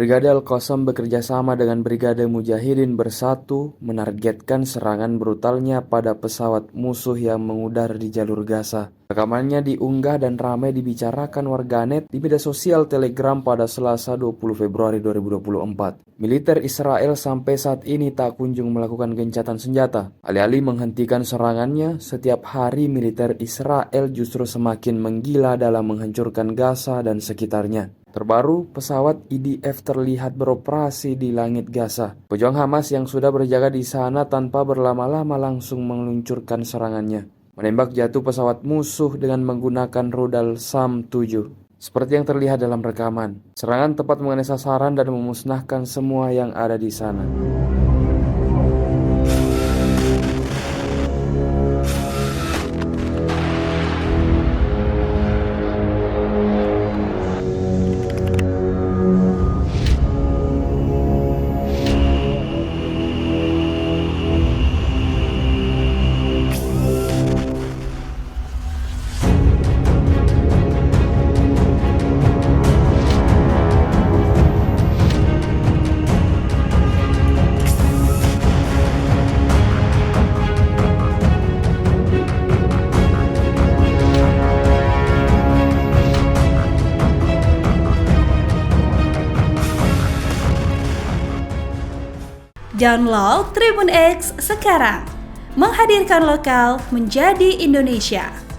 Brigade Al-Qassam bekerja sama dengan Brigade Mujahidin Bersatu menargetkan serangan brutalnya pada pesawat musuh yang mengudara di jalur Gaza. Rekamannya diunggah dan ramai dibicarakan warganet di media sosial Telegram pada Selasa 20 Februari 2024. Militer Israel sampai saat ini tak kunjung melakukan gencatan senjata. Alih-alih menghentikan serangannya, setiap hari militer Israel justru semakin menggila dalam menghancurkan Gaza dan sekitarnya. Terbaru, pesawat IDF terlihat beroperasi di langit Gaza. Pejuang Hamas yang sudah berjaga di sana tanpa berlama-lama langsung meluncurkan serangannya. Menembak jatuh pesawat musuh dengan menggunakan rudal SAM-7. Seperti yang terlihat dalam rekaman, serangan tepat mengenai sasaran dan memusnahkan semua yang ada di sana. Download Tribun X sekarang, menghadirkan lokal menjadi Indonesia.